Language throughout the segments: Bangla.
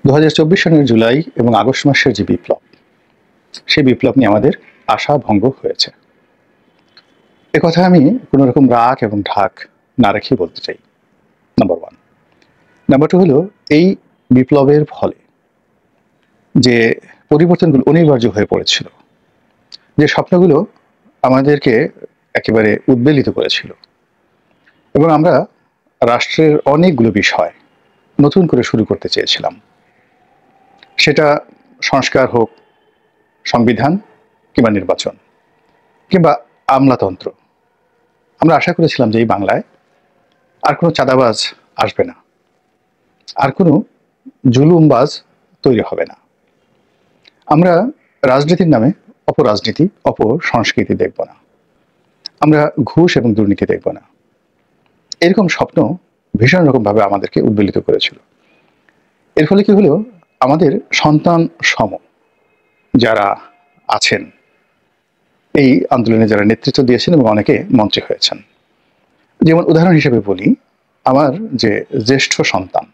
2024 সনের জুলাই এবং আগস্ট মাসের যে বিপ্লব, সেই বিপ্লব নিয়ে আমাদের আশা ভঙ্গ হয়েছে। একথা আমি কোনো রকম রাগ এবং ঢাক না রেখেই বলতে চাই। নাম্বার 1। নাম্বার 2 হলো এই বিপ্লবের ফলে যে পরিবর্তনগুলো অনিবার্য হয়ে পড়েছিল, যে স্বপ্নগুলো আমাদেরকে একেবারে উদ্বেলিত করেছিল, এবং আমরা রাষ্ট্রের অনেকগুলো বিষয় নতুন করে শুরু করতে চেয়েছিলাম, সেটা সংস্কার হোক, সংবিধান কিংবা নির্বাচন কিংবা আমলাতন্ত্র। আমরা আশা করেছিলাম যে এই বাংলায় আর কোনো চাঁদাবাজ আসবে না, আর কোনো জুলুমবাজ তৈরি হবে না। আমরা রাজনীতির নামে অপরাজনীতি, অপসংস্কৃতি দেখব না। আমরা ঘুষ এবং দুর্নীতি দেখব না। এরকম স্বপ্ন ভীষণ রকমভাবে আমাদেরকে উদ্বেলিত করেছিল। এর ফলে কি হলো, আমাদের সন্তান সম যারা আছেন, এই আন্দোলনে যারা নেতৃত্ব দিয়েছেন এবং অনেকে মন্ত্রী হয়েছেন, যেমন উদাহরণ হিসেবে বলি, আমার যে জ্যেষ্ঠ সন্তান,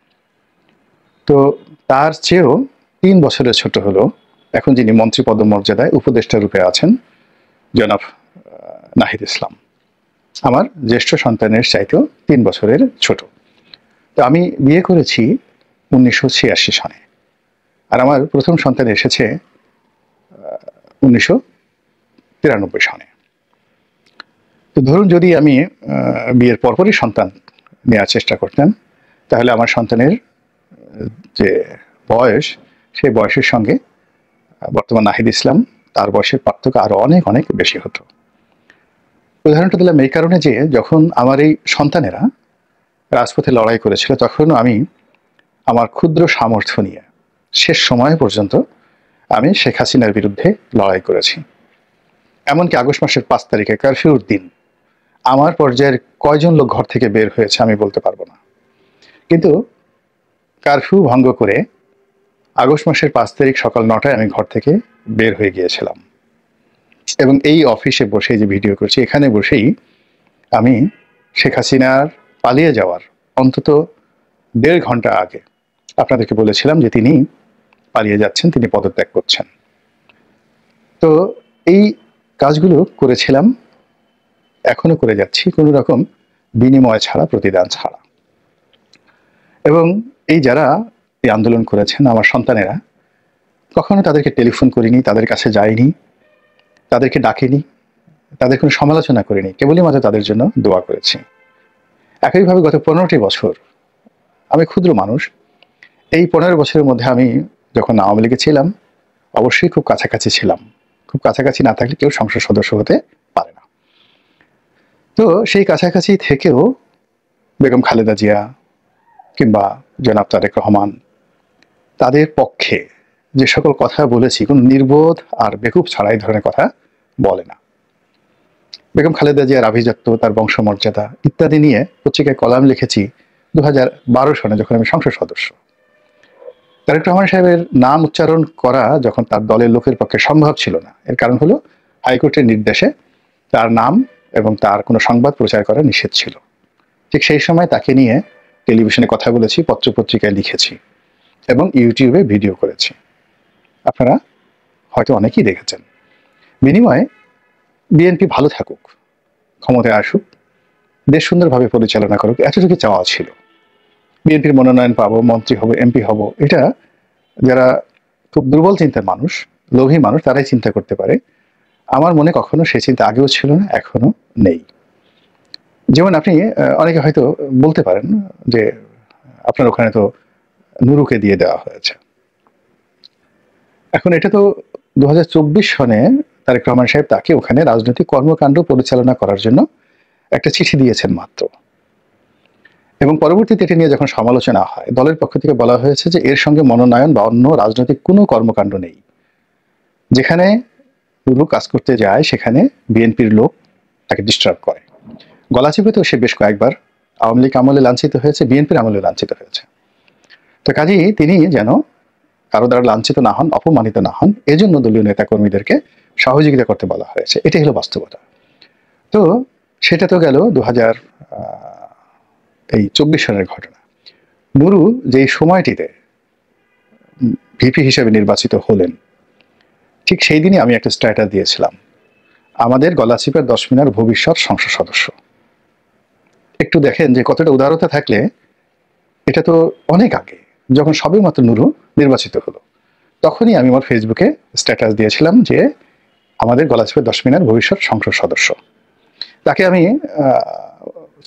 তো তার চেয়েও 3 বছরের ছোট হলো এখন যিনি মন্ত্রী পদমর্যাদায় উপদেষ্টা রূপে আছেন, জনাব নাহিদ ইসলাম। আমার জ্যেষ্ঠ সন্তানের চাইতেও 3 বছরের ছোট। তো আমি বিয়ে করেছি 1986 সনে, আর আমার প্রথম সন্তান এসেছে 1993 সনে। তো ধরুন, যদি আমি বিয়ের পরপরই সন্তান নেওয়ার চেষ্টা করতাম, তাহলে আমার সন্তানের যে বয়স, সেই বয়সের সঙ্গে বর্তমান নাহিদ ইসলাম তার বয়সের পার্থক্য আরো অনেক অনেক বেশি হতো। উদাহরণটা দিলাম এই কারণে যে যখন আমার এই সন্তানেরা রাজপথে লড়াই করেছিল, তখনও আমি আমার ক্ষুদ্র সামর্থ্য নিয়ে শেষ সময় পর্যন্ত আমি শেখ হাসিনার বিরুদ্ধে লড়াই করেছি। এমনকি আগস্ট মাসের 5 তারিখে কারফিউর দিন আমার পর্যায়ের কয়জন লোক ঘর থেকে বের হয়েছে আমি বলতে পারবো না, কিন্তু কারফিউ ভঙ্গ করে আগস্ট মাসের 5 তারিখ সকাল 9টায় আমি ঘর থেকে বের হয়ে গিয়েছিলাম, এবং এই অফিসে বসে যে ভিডিও করছি, এখানে বসেই আমি শেখ হাসিনার পালিয়ে যাওয়ার অন্তত 1.5 ঘন্টা আগে আপনাদেরকে বলেছিলাম যে তিনি পালিয়ে যাচ্ছেন, তিনি পদত্যাগ করছেন। তো এই কাজগুলো করেছিলাম, এখনো করে যাচ্ছি, কোনো রকম বিনিময় ছাড়া, প্রতিদান ছাড়া। এবং এই যারা এই আন্দোলন করেছেন, আমার সন্তানেরা, কখনো তাদেরকে টেলিফোন করিনি, তাদের কাছে যাইনি, তাদেরকে ডাকিনি, তাদের কোনো সমালোচনা করিনি, কেবলই মাত্র তাদের জন্য দোয়া করেছি। একইভাবে গত 15টি বছর আমি ক্ষুদ্র মানুষ, এই 15 বছরের মধ্যে আমি যখন আওয়ামী লীগে ছিলাম, অবশ্যই খুব কাছাকাছি ছিলাম। খুব কাছাকাছি না থাকলে কেউ সংসদ সদস্য হতে পারে না। তো সেই কাছাকাছি থেকেও বেগম খালেদা জিয়া কিংবা জনাব তারেক রহমান, তাদের পক্ষে যে সকল কথা বলেছি, কোনো নির্বোধ আর বেকুব ছাড়া এই ধরনের কথা বলে না। বেগম খালেদা জিয়ার আভিজাত্য, তার বংশমর্যাদা ইত্যাদি নিয়ে পত্রিকায় কলাম লিখেছি 2012 সনে, যখন আমি সংসদ সদস্য। তারেক রহমান সাহেবের নাম উচ্চারণ করা যখন তার দলের লোকের পক্ষে সম্ভব ছিল না, এর কারণ হলো হাইকোর্টের নির্দেশে তার নাম এবং তার কোনো সংবাদ প্রচার করা নিষেধ ছিল। ঠিক সেই সময় তাকে নিয়ে টেলিভিশনে কথা বলেছি, পত্রপত্রিকায় লিখেছি এবং ইউটিউবে ভিডিও করেছি। আপনারা হয়তো অনেকেই দেখেছেন। বিনিময়ে বিএনপি ভালো থাকুক, ক্ষমতায় আসুক, দেশ সুন্দরভাবে পরিচালনা করুক, এতটুকু চাওয়া ছিল। বিএনপির মনোনয়ন পাবো, মন্ত্রী হব, এমপি হব, এটা যারা খুব দুর্বল চিন্তার মানুষ, লোভী মানুষ, তারাই চিন্তা করতে পারে। আমার মনে কখনো সেই চিন্তা আগেও ছিল না, এখনো নেই। যেমন আপনি অনেকে হয়তো বলতে পারেন যে আপনার ওখানে তো নুরুকে দিয়ে দেওয়া হয়েছে। এখন এটা তো 2024 সনে তারেক রহমান সাহেব তাকে ওখানে রাজনৈতিক কর্মকাণ্ড পরিচালনা করার জন্য একটা চিঠি দিয়েছেন মাত্র, এবং পরবর্তীতে এটা নিয়ে যখন সমালোচনা হয়, দলের পক্ষ থেকে বলা হয়েছে যে এর সঙ্গে মনোনয়ন বা অন্য রাজনৈতিক কোনো কর্মকাণ্ড নেই। যেখানে নুরু কাজ করতে যায়, সেখানে বিএনপির লোক তাকে ডিস্টার্ব করে। গলাচিপেতেও সে বেশ কয়েকবার আওয়ামী লীগ আমলে লাঞ্ছিত হয়েছে, বিএনপির আমলে লাঞ্ছিত হয়েছে। তো কাজেই তিনি যেন কারো দ্বারা লাঞ্ছিত না হন, অপমানিত না হন, এজন্য দলীয় নেতাকর্মীদেরকে সহযোগিতা করতে বলা হয়েছে। এটাই হলো বাস্তবতা। তো সেটা তো গেল 2024 সনের ঘটনা। নুরু যেই সময়টিতে ভিপি হিসেবে নির্বাচিত হলেন, ঠিক সেই দিনই আমি একটা স্ট্যাটাস দিয়েছিলাম, আমাদের গলাচিপার 10 মিনার ভবিষ্যৎ সংসদ সদস্য। একটু দেখেন যে কতটা উদারতা থাকলে, এটা তো অনেক আগে, যখন সবেমাত্র নুরু নির্বাচিত হলো, তখনই আমি আমার ফেসবুকে স্ট্যাটাস দিয়েছিলাম যে আমাদের গলাচিপার 10 মিনার ভবিষ্যৎ সংসদ সদস্য। তাকে আমি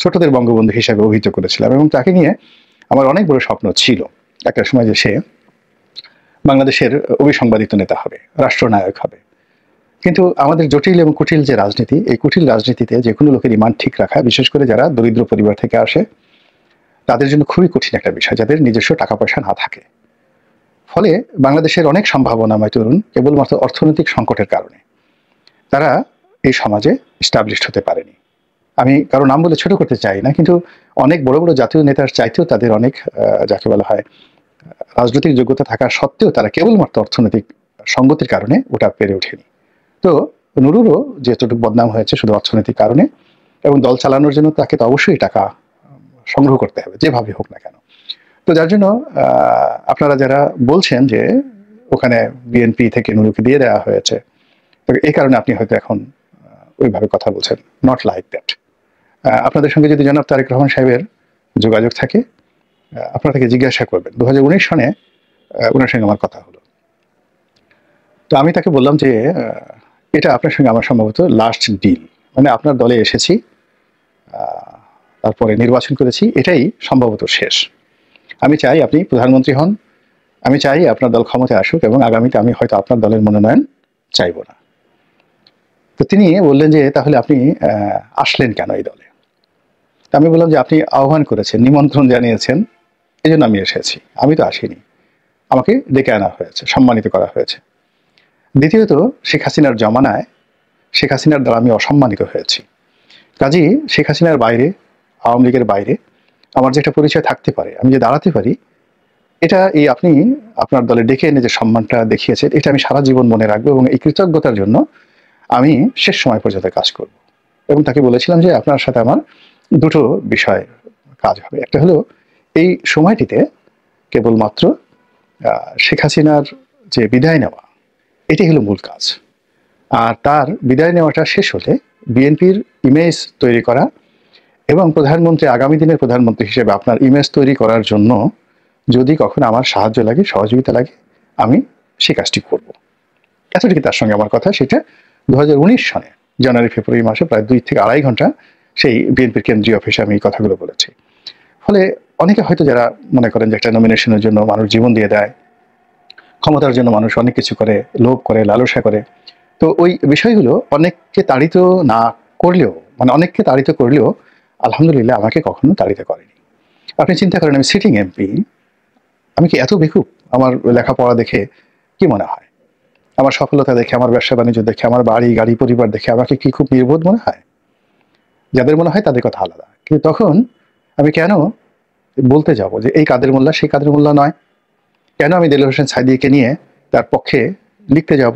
ছোটদের বঙ্গবন্ধু হিসাবে অভিহিত করেছিলাম, এবং তাকে নিয়ে আমার অনেক বড় স্বপ্ন ছিল একটা সময় যে সে বাংলাদেশের অবিসংবাদিত নেতা হবে, রাষ্ট্রনায়ক হবে। কিন্তু আমাদের জটিল এবং কুটিল যে রাজনীতি, এই কুটিল রাজনীতিতে যে কোনো লোকের ইমান ঠিক রাখা, বিশেষ করে যারা দরিদ্র পরিবার থেকে আসে, তাদের জন্য খুবই কঠিন একটা বিষয়, যাদের নিজস্ব টাকা পয়সা না থাকে। ফলে বাংলাদেশের অনেক সম্ভাবনাময় তরুণ কেবলমাত্র অর্থনৈতিক সংকটের কারণে তারা এই সমাজে এস্টাবলিশড হতে পারেনি। আমি কারো নাম বলে ছোট করতে চাই না, কিন্তু অনেক বড় বড় জাতীয় নেতার চাইতেও তাদের অনেক যাকে বলা হয় রাজনৈতিক যোগ্যতা থাকা সত্ত্বেও তারা কেবলমাত্র অর্থনৈতিক সঙ্গতির কারণে ওটা পেরে ওঠেনি। তো নুরুরও যেটুকু বদনাম হয়েছে শুধু অর্থনৈতিক কারণে, এবং দল চালানোর জন্য তাকে তো অবশ্যই টাকা সংগ্রহ করতে হবে যেভাবে হোক না কেন। তো যার জন্য আপনারা যারা বলছেন যে ওখানে বিএনপি থেকে নুরুকে দিয়ে দেওয়া হয়েছে, তো এই কারণে আপনি হয়তো এখন ওইভাবে কথা বলছেন, নট লাইক দ্যাট। আপনাদের সঙ্গে যদি জনাব তারেক রহমান সাহেবের যোগাযোগ থাকে, আপনারা তাকে জিজ্ঞাসা করবেন। 2019 সনে ওনার সঙ্গে আমার কথা হলো, তো আমি তাকে বললাম যে এটা আপনার সঙ্গে আমার সম্ভবত লাস্ট ডিল, মানে আপনার দলে এসেছি, তারপরে নির্বাচন করেছি, এটাই সম্ভবত শেষ। আমি চাই আপনি প্রধানমন্ত্রী হন, আমি চাই আপনার দল ক্ষমতায় আসুক, এবং আগামীতে আমি হয়তো আপনার দলের মনোনয়ন চাইব না। তো তিনি বললেন যে তাহলে আপনি আসলেন কেন এই দলে? তা আমি বললাম যে আপনি আহ্বান করেছেন, নিমন্ত্রণ জানিয়েছেন, এই জন্য আমি এসেছি, আমি তো আসিনি, আমাকে ডেকে আনা হয়েছে, সম্মানিত করা হয়েছে। দ্বিতীয়ত, শেখ হাসিনার জমানায় শেখ হাসিনার দ্বারা আমি অসম্মানিত হয়েছি। কাজেই শেখ হাসিনার বাইরে, আওয়ামী লীগের বাইরে আমার যে একটা পরিচয় থাকতে পারে, আমি যে দাঁড়াতে পারি, এটা এই আপনি আপনার দলে ডেকে এনে যে সম্মানটা দেখিয়েছেন, এটা আমি সারা জীবন মনে রাখবো, এবং এই কৃতজ্ঞতার জন্য আমি শেষ সময় পর্যন্ত কাজ করব। এবং তাকে বলেছিলাম যে আপনার সাথে আমার দুটো বিষয় কাজ হবে। একটা হলো এই সময়টিতে কেবলমাত্র শেখ হাসিনার যে বিদায় নেওয়া, এটাই হলো মূল কাজ। আর তার বিদায় নেওয়াটা শেষ হলে বিএনপির ইমেজ তৈরি করা, এবং প্রধানমন্ত্রী, আগামী দিনের প্রধানমন্ত্রী হিসেবে আপনার ইমেজ তৈরি করার জন্য যদি কখনো আমার সাহায্য লাগে, সহযোগিতা লাগে, আমি সে কাজটি করব। এতটুকু তার সঙ্গে আমার কথা। সেটা 2019 সনে জানুয়ারি ফেব্রুয়ারি মাসে প্রায় 2 থেকে 2.5 ঘন্টা সেই বিএনপির কেন্দ্রীয় অফিসে আমি এই কথাগুলো বলেছি। ফলে অনেকে হয়তো যারা মনে করেন যে একটা নমিনেশনের জন্য মানুষ জীবন দিয়ে দেয়, ক্ষমতার জন্য মানুষ অনেক কিছু করে, লোভ করে, লালসা করে, তো ওই বিষয়গুলো অনেককে তাড়িত না করলেও, মানে অনেককে তাড়িত করলেও আলহামদুলিল্লাহ আমাকে কখনো তাড়িত করেনি। আপনি চিন্তা করেন, আমি সিটিং এমপি, আমি কি এত বেকুব? আমার লেখাপড়া দেখে কি মনে হয়? আমার সফলতা দেখে, আমার ব্যবসা বাণিজ্য দেখে, আমার বাড়ি গাড়ি পরিবার দেখে আমাকে কি খুব নির্বোধ মনে হয়? যাদের মনে হয় তাদের কথা আলাদা, কিন্তু তখন আমি কেন বলতে যাব যে এই কাদের মোল্লা সেই কাদের মোল্লা নয়? কেন আমি দেলোয়ার হোসেন সাঈদীকে নিয়ে তার পক্ষে লিখতে যাব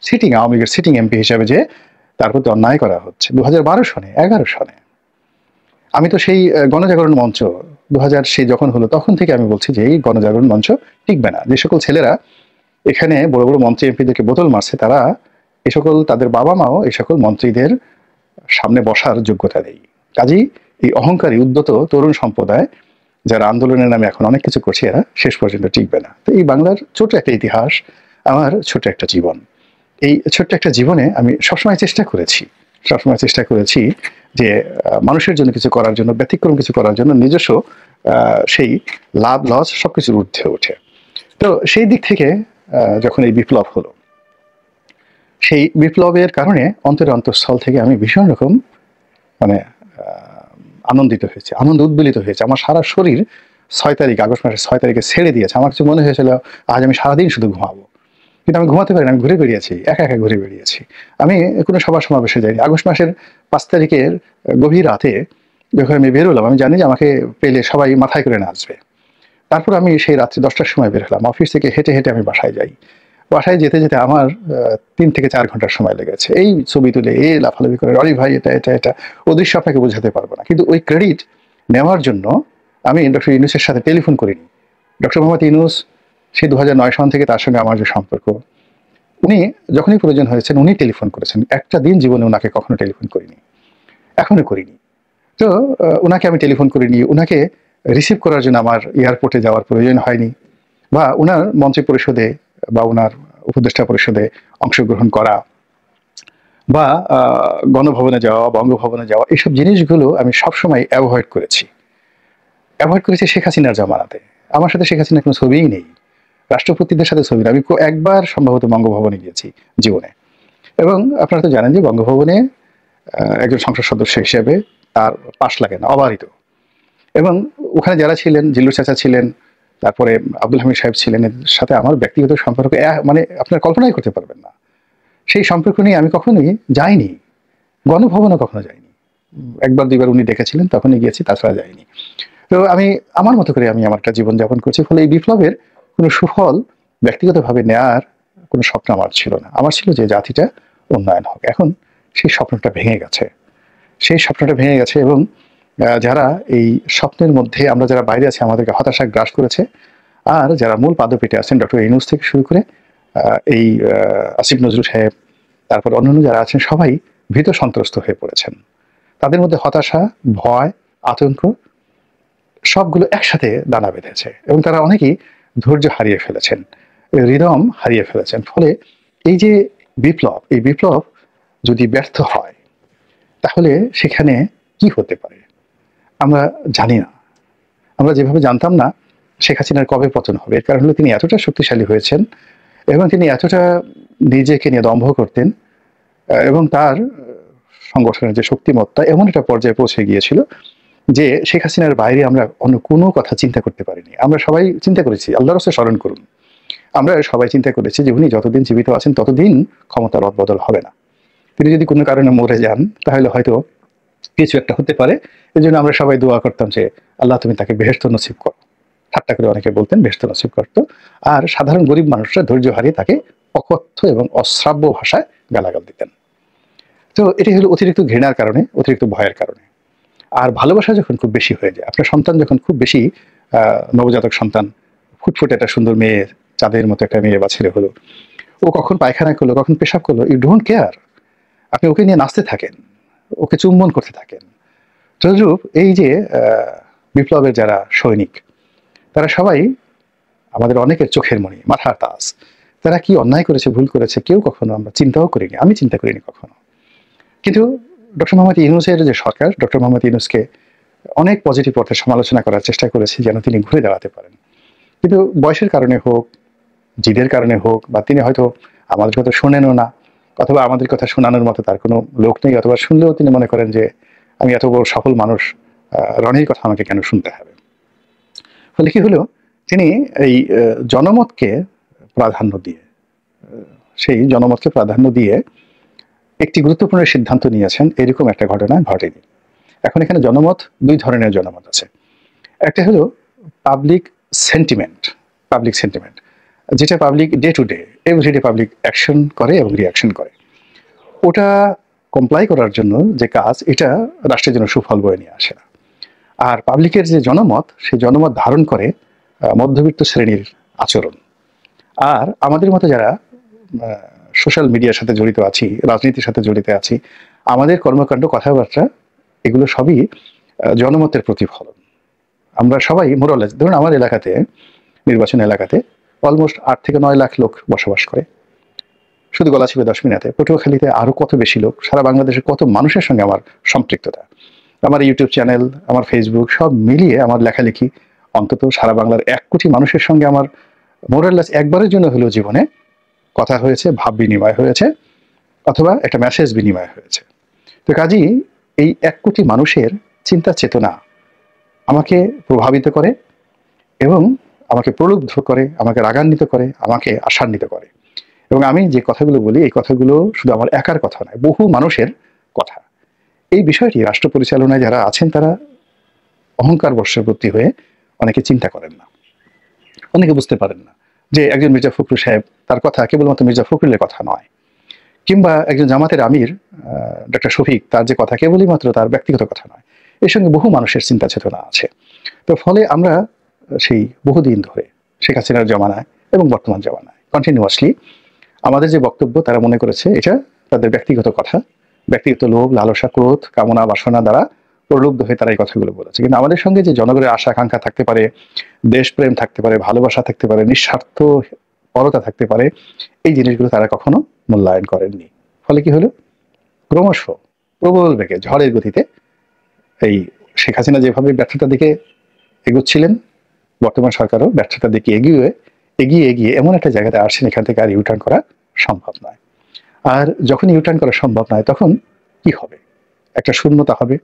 সিটিং আওয়ামী লীগের সিটিং এমপি হিসাবে, যে তার প্রতি অন্যায় করা হচ্ছে? 2012 সনে, 11 সনে আমি তো সেই গণজাগরণ মঞ্চ 2000 সে যখন হলো তখন থেকে আমি বলছি যে এই গণজাগরণ মঞ্চ টিকবে না। যে সকল ছেলেরা এখানে বড় বড় মন্ত্রী এমপিদেরকে বোতল মারছে, তারা এ সকল, তাদের বাবা মাও এই সকল মন্ত্রীদের সামনে বসার যোগ্যতা নেই। কাজেই এই অহংকারী উদ্যত তরুণ সম্প্রদায় যারা আন্দোলনের নামে এখন অনেক কিছু করছে, এরা শেষ পর্যন্ত টিকবে না। তো এই বাংলার ছোট একটা ইতিহাস, আমার ছোট একটা জীবন, এই ছোট্ট একটা জীবনে আমি সবসময় চেষ্টা করেছি যে মানুষের জন্য কিছু করার জন্য, ব্যতিক্রম কিছু করার জন্য, নিজস্ব সেই লাভ লস সবকিছুর ঊর্ধ্বে ওঠে। তো সেই দিক থেকে যখন এই বিপ্লব হলো, সেই বিপ্লবের কারণে অন্তরের অন্তঃস্থল থেকে আমি ভীষণ রকম মানে আনন্দিত হয়েছে, আনন্দ উদ্বেলিত হয়েছে। আমার সারা শরীর 6 তারিখ, আগস্ট মাসের 6 তারিখে ছেড়ে দিয়েছে। আমার কিছু মনে হয়েছিল আজ আমি সারাদিন শুধু ঘুমাবো, কিন্তু আমি ঘুমাতে পারিনি। আমি ঘুরে বেরিয়েছি, একা একা ঘুরে বেরিয়েছি। আমি কোনো সভা সমাবেশে যাইনি। আগস্ট মাসের 5 তারিখের গভীর রাতে যখন আমি বেরোলাম, আমি জানি যে আমাকে পেলে সবাই মাথায় করে নাচবে। তারপর আমি সেই রাত্রি 10টার সময় বের হলাম। অফিস থেকে হেঁটে হেঁটে আমি বাসায় যাই। বাসায় যেতে যেতে আমার 3 থেকে 4 ঘন্টার সময় লেগেছে। এই ছবি তুলে, এই লাফালাফি করে, অরে ভাই এটা এটা এটা, ও দৃশ্য আপনাকে বোঝাতে পারবো না। কিন্তু ওই ক্রেডিট নেওয়ার জন্য আমি ডক্টর ইউনূসের সাথে টেলিফোন করিনি। ডক্টর মোহাম্মদ ইউনূস সেই 2009 সন থেকে তার সঙ্গে আমার যে সম্পর্ক, উনি যখনই প্রয়োজন হয়েছেন উনি টেলিফোন করেছেন। একটা দিন জীবনে উনাকে কখনো টেলিফোন করিনি, এখনো করিনি। তো উনাকে আমি টেলিফোন করিনি, উনাকে রিসিভ করার জন্য আমার এয়ারপোর্টে যাওয়ার প্রয়োজন হয়নি, বা উনার মন্ত্রী পরিষদে বা উনার উপদেষ্টা পরিষদে অংশগ্রহণ করা, বা গণভবনে যাওয়া, বঙ্গভবনে যাওয়া, এইসব জিনিসগুলো আমি সবসময় অ্যাভয়েড করেছি। অ্যাভয়েড করেছি শেখ হাসিনার জামানাতে। আমার সাথে শেখ হাসিনার কোনো ছবিই নেই, রাষ্ট্রপতিদের সাথে ছবি নেই। আমি একবার সম্ভবত বঙ্গভবনে গিয়েছি জীবনে। এবং আপনারা তো জানেন যে বঙ্গভবনে একজন সংসদ সদস্য হিসেবে তার পাশ লাগে না, অবারিত। এবং ওখানে যারা ছিলেন, জিল্লুর চাচা ছিলেন, তারপরে আব্দুল হামিদ সাহেব ছিলেন, এদের সাথে আমার ব্যক্তিগত সম্পর্ক মানে আপনার কল্পনাই করতে পারবেন না। সেই সম্পর্ক নিয়ে আমি কখনোই যাইনি, গণভবনে কখনো যাইনি। একবার দুইবার উনি ডেকেছিলেন, তখনই গিয়েছি, তাছাড়া যাইনি। তো আমি আমার মতো করে আমি আমার একটা জীবনযাপন করছি। ফলে এই বিপ্লবের কোনো সুফল ব্যক্তিগতভাবে নেয়ার কোনো স্বপ্ন আমার ছিল না। আমার ছিল যে জাতিটা উন্নয়ন হোক। এখন সেই স্বপ্নটা ভেঙে গেছে, সেই স্বপ্নটা ভেঙে গেছে। এবং যারা এই স্বপ্নের মধ্যে, আমরা যারা বাইরে আছি, আমাদেরকে হতাশা গ্রাস করেছে। আর যারা মূল পাদপীঠে আছেন, ডক্টর ইউনূস থেকে শুরু করে এই আসিফ নজরুল সাহেব, তারপর অন্যান্য যারা আছেন, সবাই ভীত সন্ত্রস্ত হয়ে পড়েছেন। তাদের মধ্যে হতাশা, ভয়, আতঙ্ক সবগুলো একসাথে দানা বেঁধেছে। এবং তারা অনেকেই ধৈর্য হারিয়ে ফেলেছেন, হৃদম হারিয়ে ফেলেছেন। ফলে এই যে বিপ্লব, এই বিপ্লব যদি ব্যর্থ হয় তাহলে সেখানে কি হতে পারে আমরা জানি না। আমরা যেভাবে জানতাম না শেখ হাসিনার কবে পতন হবে, এর কারণ হলো তিনি এতটা শক্তিশালী হয়েছেন এবং তিনি এতটা নিজেকে নিয়ে দম্ভ করতেন, এবং তার সংগঠনের যে শক্তিমত্তা এমন একটা পর্যায়ে পৌঁছে গিয়েছিল যে শেখ হাসিনার বাইরে আমরা অন্য কোনো কথা চিন্তা করতে পারিনি। আমরা সবাই চিন্তা করেছি, আল্লাহর রাস্তায় স্মরণ করুন, আমরা সবাই চিন্তা করেছি যে উনি যতদিন জীবিত আছেন ততদিন ক্ষমতার রদবদল হবে না। তিনি যদি কোনো কারণে মরে যান তাহলে হয়তো কিছু একটা হতে পারে। এই জন্য আমরা সবাই দোয়া করতাম যে আল্লাহ তুমি তাকে বেহেশত নসিব করো। ঠাট্টা করে অনেকে বলতেন বেহেশত নসিব করতো। আর সাধারণ গরিব মানুষরা ধৈর্য হারিয়ে তাকে অকথ্য এবং অশ্রাব্য ভাষায় গালাগাল দিতেন। তো এটি হলো অতিরিক্ত ঘৃণার কারণে, অতিরিক্ত ভয়ের কারণে। আর ভালোবাসা যখন খুব বেশি হয়ে যায়, আপনার সন্তান যখন খুব বেশি, নবজাতক সন্তান, ফুটফুটে একটা সুন্দর মেয়ে, চাঁদের মতো একটা মেয়ে বা ছেলে হলো, ও কখন পায়খানা করলো, কখন পেশাব করলো, ইউ ডোন্ট কেয়ার। আপনি ওকে নিয়ে নাচতে থাকেন, ওকে চুম্বন করতে থাকেন। তদ্রূপ এই যে বিপ্লবের যারা সৈনিক, তারা সবাই আমাদের অনেকের চোখের মণি, মাথার তাজ। তারা কি অন্যায় করেছে, ভুল করেছে, কেউ কখনো আমরা চিন্তাও করিনি, আমি চিন্তা করিনি কখনো। কিন্তু ডক্টর মোহাম্মদ ইউনূসের যে সরকার, ডক্টর মোহাম্মদ ইউনূসকে অনেক পজিটিভ অর্থে সমালোচনা করার চেষ্টা করেছি যেন তিনি ঘুরে দাঁড়াতে পারেন। কিন্তু বয়সের কারণে হোক, জিদের কারণে হোক, বা তিনি হয়তো আমাদের কথা শোনেনও না, অথবা আমাদের কথা শোনানোর মতো তার কোনো লোক নেই, অথবা শুনলেও তিনি মনে করেন যে আমি এত বড় সফল মানুষ, রনির কথা আমাকে কেন শুনতে হবে। ফলে কি হলো, তিনি এই জনমতকে প্রাধান্য দিয়ে, সেই জনমতকে প্রাধান্য দিয়ে একটি গুরুত্বপূর্ণ সিদ্ধান্ত নিয়েছেন, এরকম একটা ঘটনা ঘটেনি। এখন এখানে জনমত, দুই ধরনের জনমত আছে। একটা হলো পাবলিক সেন্টিমেন্ট, পাবলিক সেন্টিমেন্ট যেটা public day to day everyday public action করে এবং রিয়াকশন করে। ওটা কমপ্লাই করার জন্য যে কাজ, এটা রাষ্ট্রের জন্য সুফল বয়ে নিয়ে আসে না। আর পাবলিকের যে জনমত, সেই জনমত ধারণ করে মধ্যবিত্ত শ্রেণীর আচরণ। আর আমাদের মতো যারা সোশ্যাল মিডিয়ার সাথে জড়িত আছি, রাজনীতির সাথে জড়িত আছি, আমাদের কর্মকাণ্ড, কথাবার্তা, এগুলো সবই জনমতের প্রতিফলন। আমরা সবাই মোরালেস, ধরুন আমার এলাকাতে, নির্বাচন এলাকাতে অলমোস্ট 8 থেকে 9 লাখ লোক বসবাস করে, শুধু গলাচিপা 10 মিনিটে। পটুয়াখালীতে আরো কত বেশি লোক, সারা বাংলাদেশের কত মানুষের সঙ্গে আমার সম্পৃক্ততা। আমার ইউটিউব চ্যানেল, আমার ফেসবুক, সব মিলিয়ে আমার লেখালেখি, অন্তত সারা বাংলার 1 কোটি মানুষের সঙ্গে আমার মোরালেস একবারের জন্য হলেও জীবনে কথা হয়েছে, ভাব বিনিময় হয়েছে, অথবা একটা মেসেজ বিনিময় হয়েছে। তো কাজেই এই 1 কোটি মানুষের চিন্তা চেতনা আমাকে প্রভাবিত করে এবং আমাকে প্রলুব্ধ করে, আমাকে রাগান্বিত করে, আমাকে আশান্বিত করে। এবং আমি যে কথাগুলো বলি, এই কথাগুলো শুধু আমার একার কথা নয়, বহু মানুষের কথা। এই বিষয়টি রাষ্ট্র পরিচালনায় যারা আছেন তারা অহংকার বশবর্তী হয়ে অনেকে চিন্তা করেন না, অনেকে বুঝতে পারেন না যে একজন মির্জা ফখরুল সাহেব, তার কথা কেবলমাত্র মির্জা ফখরুলের কথা নয়, কিংবা একজন জামাতের আমির ডক্টর শফিক, তার যে কথা কেবলই মাত্র তার ব্যক্তিগত কথা নয়, এর সঙ্গে বহু মানুষের চিন্তা চেতনা আছে। তো ফলে আমরা সেই বহুদিন ধরে শেখ হাসিনার জমানায় এবং বর্তমান জামানায় কন্টিনিউয়াসলি আমাদের যে বক্তব্য তারা মনে করেছে এটা তাদের ব্যক্তিগত কথা, ব্যক্তিগত লোভ, লালসা, ক্রোধ, কামনা, বাসনা দ্বারা প্রলুব্ধ হয়ে তারা এই কথাগুলো বলেছে। কিন্তু আমাদের সঙ্গে যে জনগণের আশা আকাঙ্ক্ষা থাকতে পারে, দেশপ্রেম থাকতে পারে, ভালোবাসা থাকতে পারে, নিঃস্বার্থ পরতা থাকতে পারে, এই জিনিসগুলো তারা কখনো মূল্যায়ন করেননি। ফলে কি হলো, ক্রমশ প্রবল বেগে ঝড়ের গতিতে এই শেখ হাসিনা যেভাবে ব্যর্থতার দিকে এগোচ্ছিলেন, বর্তমান সরকারও ব্যর্থতার দিকে এগিয়ে এগিয়ে এগিয়ে এমন একটা জায়গাতে আসছেন এখান থেকে আর ইউটার্ন করা সম্ভব নয়। আর যখন ইউটার্ন করা সম্ভব নয় তখন কি হবে, একটা শূন্যতা হবে,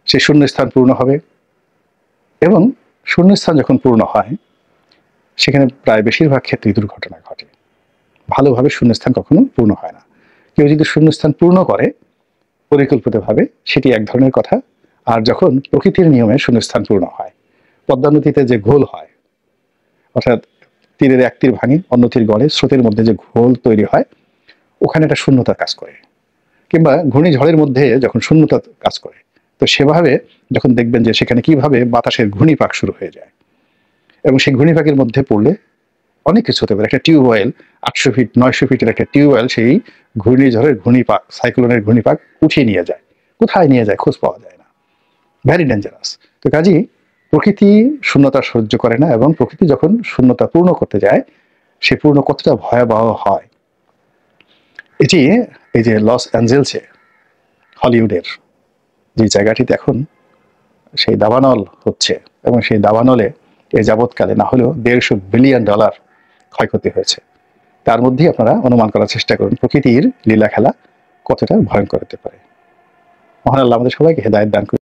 সেই শূন্যস্থান পূর্ণ হবে, এবং শূন্যস্থান যখন পূর্ণ হয় সেখানে প্রায় বেশিরভাগ ক্ষেত্রেই দুর্ঘটনা ঘটে। ভালোভাবে শূন্যস্থান কখনো পূর্ণ হয় না। কেউ যদি শূন্যস্থান পূর্ণ করে পরিকল্পিতভাবে সেটি এক ধরনের কথা, আর যখন প্রকৃতির নিয়মে শূন্যস্থান পূর্ণ হয়, পদ্মা নদীতে যে ঘোল হয়, অর্থাৎ তীরের এক তীর ভাঙে অন্য তীর গড়ে, স্রোতের মধ্যে যে ঘোল তৈরি হয় ওখানে একটা শূন্যতা কাজ করে, কিংবা ঘূর্ণিঝড়ের মধ্যে যখন শূন্যতা কাজ করে, তো সেভাবে যখন দেখবেন যে সেখানে কিভাবে বাতাসের ঘূর্ণিপাক শুরু হয়ে যায়, এবং সেই ঘূর্ণিপাকের মধ্যে পড়লে অনেক কিছু হতে পারে। একটা টিউবওয়েল 800 ফিট 900 ফিটের একটা টিউবওয়েল সেই ঘূর্ণিঝড়ের ঘূর্ণিপাক, সাইক্লোনের ঘূর্ণিপাক উঠিয়ে নিয়ে যায়, কোথায় নিয়ে যায় খোঁজ পাওয়া যায় না, ভ্যারি ডেঞ্জারাস। তো কাজেই প্রকৃতি শূন্যতা সহ্য করে না, এবং প্রকৃতি যখন শূন্যতা পূর্ণ করতে যায় সে পূর্ণ কতটা ভয়াবহ হয় এটি এই যে লস অ্যাঞ্জেলসে হলিউডের যে জায়গাটিতে এখন সেই দাবানল হচ্ছে, এবং সেই দাবানলে এ যাবৎকালে না হলেও $150 বিলিয়ন ক্ষয়ক্ষতি হয়েছে, তার মধ্যেই আপনারা অনুমান করার চেষ্টা করুন প্রকৃতির লীলা খেলা কতটা ভয়ঙ্কর হতে পারে। মহান আল্লাহ আমাদের সবাইকে হেদায়েত দান করুন।